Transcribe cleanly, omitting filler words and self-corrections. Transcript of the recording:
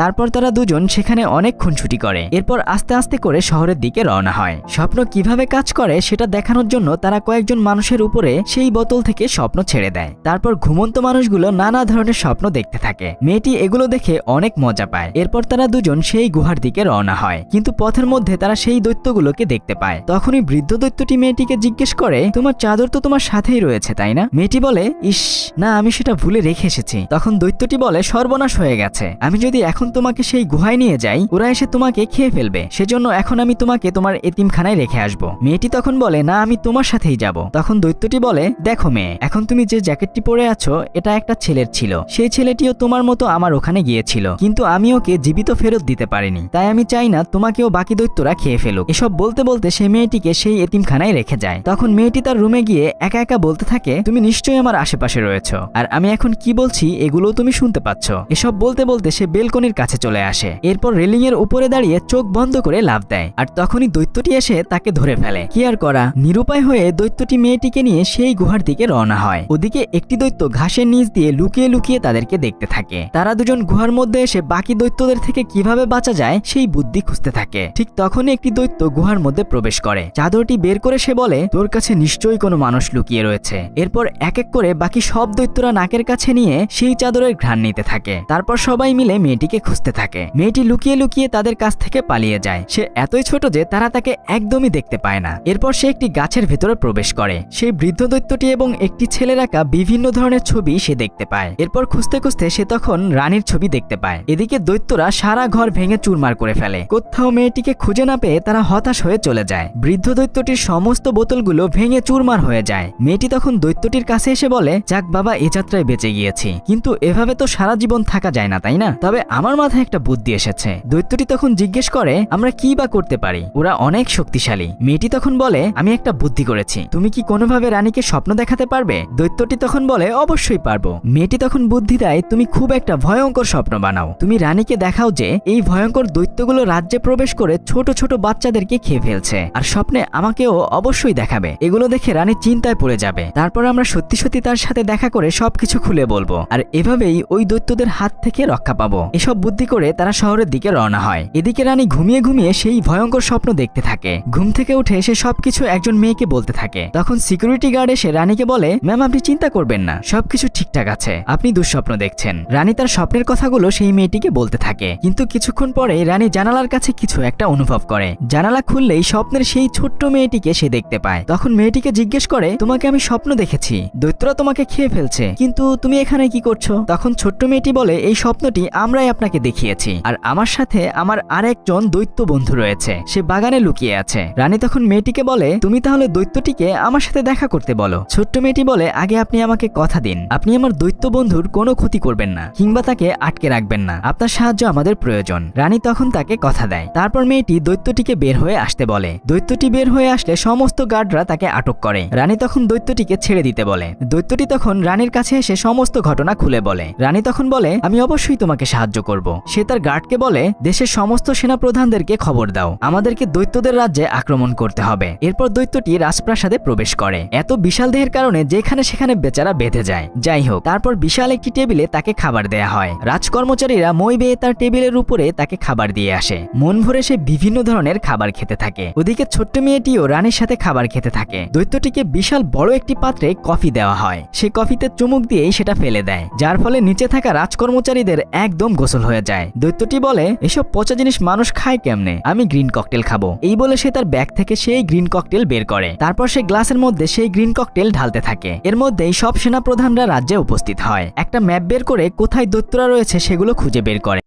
তারপর তারা দুজন সেখানে অনেক খুনসুটি করে। এরপর আস্তে আস্তে করে শহরের দিকে রওনা হয়। স্বপ্ন কিভাবে কাজ করে সেটা দেখানোর জন্য তারা কয়েকজন মানুষের উপরে সেই বোতল থেকে স্বপ্ন ছেড়ে দেয়। তারপর ঘুমন্ত মানুষগুলো নানা ধরনের স্বপ্ন দেখতে থাকে। মেয়েটি এগুলো দেখে অনেক মজা পায়। এরপর তারা দুজন সেই গুহার দিকে রওনা হয়, কিন্তু পথের মধ্যে তারা সেই দৈত্যগুলোকে দেখতে পায়। তখনই বৃদ্ধ দৈত্যটি মেয়েটিকে জিজ্ঞেস করে, তোমার চাদর তো তোমার সাথেই রয়েছে তাই না? মেয়েটি বলে, ইস না, আমি সেটা ভুলে রেখে এসেছি। তখন দৈত্যটি বলে, সর্বনাশ হয়ে গেছে, আমি যদি এখন তোমাকে সেই গুহায় নিয়ে যাই ওরা এসে তোমাকে খেয়ে ফেলবে, সেজন্য এখন আমি তোমাকে তোমার এতিমখানায় রেখে আসবো। মেয়েটি তখন বলে, না, আমি তোমার সাথেই যাব। তখন দৈত্যটি বলে, দেখো মেয়ে, এখন তুমি যে জ্যাকেটটি পরে আছো এটা একটা ছেলের ছিল। সেই ছেলেটিও তোমার মতো আমার ওখানে গিয়েছিল, কিন্তু আমি ওকে জীবিত ফেরত দিতে পারিনি, তাই আমি চাই না তোমাকেও বাকি দৈত্যরা খেয়ে ফেলুক। এসব বলতে বলতে সে মেয়েটিকে সেই এতিমখানায় রেখে যায়। তখন মেয়েটি তার রুমে গিয়ে একা একা বলতে থাকে, তুমি নিশ্চয়ই আমার আশেপাশে রয়েছো, আর আমি এখন কি বলছি এগুলো তুমি শুনতে পাচ্ছ। এসব বলতে বলতে সে বেলকনির কাছে চলে আসে। এরপর রেলিং এর উপরে দাঁড়িয়ে চোখ বন্ধ করে লাফ দেয়, আর তখনই দৈত্যটি এসে তাকে ধরে ফেলে। কি আর করা, নিরুপায় হয়ে দৈত্যটি মেয়েটিকে নিয়ে সেই গুহার দিকে রওনা হয়। ওদিকে একটি দৈত্য ঘাসের নিচ দিয়ে লুকিয়ে লুকিয়ে তাদেরকে দেখতে থাকে। তারা দুজন গুহার মধ্যে এসে বাকি দৈত্যদের থেকে কিভাবে বাঁচা যায় সেই বুদ্ধি খুঁজতে থাকে। ঠিক তখনই একটি দৈত্য গুহার মধ্যে প্রবেশ করে। চাদরটি বের করে সে বলে, তোর কাছে নিশ্চয়ই কোনো মানুষ লুকিয়ে রয়েছে। এরপর এক এক করে বাকি সব দৈত্যরা নাকের কাছে নিয়ে সেই চাদরের ঘ্রাণ নিতে থাকে। তারপর সবাই মিলে মেয়েটিকে খুঁজতে থাকে। মেয়েটি লুকিয়ে লুকিয়ে তাদের কাছ থেকে পালিয়ে যায়। সে এতই ছোট যে তারা তাকে একদমই দেখতে পায় না। এরপর সে একটি গাছের ভেতরে প্রবেশ করে। সেই বৃদ্ধ দৈত্যটি এবং একটি ছেলের আঁকা বিভিন্ন ধরনের ছবি সে দেখতে পায়। এরপর খুঁজতে খুঁজতে সে তখন রানীর ছবি দেখতে পায়। এদিকে দৈত্যরা সারা ঘর ভেঙে চুরমার করে ফেলে। কোথাও মেয়েটিকে খুঁজে না পেয়ে তারা হতাশ হয়ে চলে যায়। বৃদ্ধ দৈত্যটির সমস্ত বোতলগুলো ভেঙে চুরমার হয়ে যায়। মেয়েটি তখন দৈত্যটির কাছে এসে বলে, যাক বাবা, এ যাত্রায় বেঁচে গিয়েছি, কিন্তু এভাবে তো সারা জীবন থাকা যায় না তাই না? তবে আমার মাথায় একটা বুদ্ধি এসেছে। দৈত্যটি তখন জিজ্ঞেস করে, আমরা কি বা করতে পারি? ওরা অনেক শক্তিশালী। মেয়েটি তখন বলে, আমি একটা বুদ্ধি করেছি, তুমি কি কোনোভাবে রানীকে স্বপ্ন দেখাতে পারবে? দৈত্যটি তখন বলে, অবশ্যই পারবো। মেয়েটি তখন বুদ্ধি দেয়, তুমি খুব একটা ভয়ঙ্কর স্বপ্ন বানাও। তুমি রানীকে দেখাও যে এই ভয়ঙ্কর দৈত্যগুলো রাজ্যে প্রবেশ করে ছোট ছোট বাচ্চাদেরকে খেয়ে ফেলছে, আর স্বপ্নে আমাকেও অবশ্যই দেখাবে। এগুলো দেখে রানী চিন্তায় পড়ে যাবে। তারপর আমরা সত্যি সত্যি তার সাথে দেখা করে সবকিছু খুলে বলবো, আর এভাবেই ওই দৈত্যদের হাত থেকে রক্ষা পাবো। এসব বুদ্ধি করে তারা শহরের দিকে রওনা হয়। এদিকে রানী ঘুমিয়ে ঘুমিয়ে সেই ভয়ঙ্কর স্বপ্ন দেখতে থাকে। ঘুম থেকে উঠে সে সবকিছু একজন মেয়েকে বলতে থাকে। তখন সিকিউরিটি গার্ড এসে রানীকে বলে, ম্যাম, আপনি চিন্তা করবেন না, সবকিছু ঠিকঠাক আছে, আপনি দুঃস্বপ্ন দেখছেন। রানী তার স্বপ্নের কথাগুলো সেই মেয়েটিকে বলতে থাকে। কিন্তু কিছুক্ষণ পরে রানী জানালার কাছে কিছু একটা অনুভব করে। জানালা খুললেই স্বপ্নের সেই ছোট্ট মেয়েটিকে সে দেখতে পায়। তখন মেয়েটিকে জিজ্ঞেস করে, তোমাকে আমি স্বপ্ন দেখেছি, দৈত্যরা তোমাকে খেয়ে ফেলছে, কিন্তু তুমি এখানে কি করছো? তখন ছোট্ট মেয়েটি বলে, এই স্বপ্নটি আমরাই আপনাকে দেখিয়েছি, আর আমার সাথে আমার আরেকজন দৈত্য বন্ধু রয়েছে, সে বাগানে লুকিয়ে আছে। রানী তখন মেয়েটিকে বলে, তুমি তাহলে দৈত্যটিকে আমার সাথে দেখা করতে বলো। ছোট্ট মেয়েটি বলে, আগে আপনি আমাকে কথা দিন, আপনি আমার দৈত্য বন্ধুর কোনো ক্ষতি করবেন না, কিংবা তাকে আটকে রাখবেন না, আপনার সাহায্য আমাদের প্রয়োজন। রানী তখন তাকে কথা দেয়। তারপর মেয়েটি দৈত্যটিকে বের হয়ে আসতে বলে। দৈত্যটি বের হয়ে আসলে সমস্ত গার্ডরা তাকে আটক করে। রানী তখন দৈত্যটিকে ছেড়ে দিতে বলে। দৈত্যটি তখন রানীর কাছে এসে সমস্ত ঘটনা খুলে বলে। রানী তখন বলে, আমি অবশ্যই তোমাকে সাহায্য করব। সে তার গার্ডকে বলে, দেশের সমস্ত সেনাপ্রধানদেরকে খবর দাও, আমাদেরকে দৈত্যদের রাজ্যে আক্রমণ করতে হবে। এরপর দৈত্যটি রাজপ্রাসাদে প্রবেশ করে। এত বিশাল দেহের কারণে যেখানে সেখানে বেচারা বেঁধে যায়। যাই হোক, তারপর বিশাল একটি টেবিলে তাকে খাবার দেয়া হয়। রাজকর্মচারীরা মই বেয়ে তার টেবিলের উপরে তাকে খাবার দিয়ে আসে। মন ভরে সে বিভিন্ন ধরনের খাবার খেতে থাকে। ওদিকে ছোট্ট মেয়েটিও রানীর সাথে খাবার খেতে থাকে। দৈত্যটিকে বিশাল বড় একটি পাত্রে কফি দেওয়া হয়। সে কফিতে চুমুক দিয়েই সেটা ফেলে দেয়, যার ফলে নিচে থাকা রাজকর্মচারীদের একদম গোসল হয়ে যায়। দৈত্যটি বলে, এসব পচা জিনিস মানুষ খায় কেমনে, আমি গ্রিন ককটেল খাবো। এই বলে সে তার ব্যাগ থেকে সেই গ্রিন ককটেল বের করে। তারপর সে গ্লাসের মধ্যে সেই গ্রিন ককটেল ঢালতে থাকে। এর মধ্যেই সব সেনাপ্রধানরা রাজ্যে উপস্থিত হয়। একটা ম্যাপ বের করে কোথায় দৈত্যরা রয়েছে সেগুলো খুঁজে বের করে।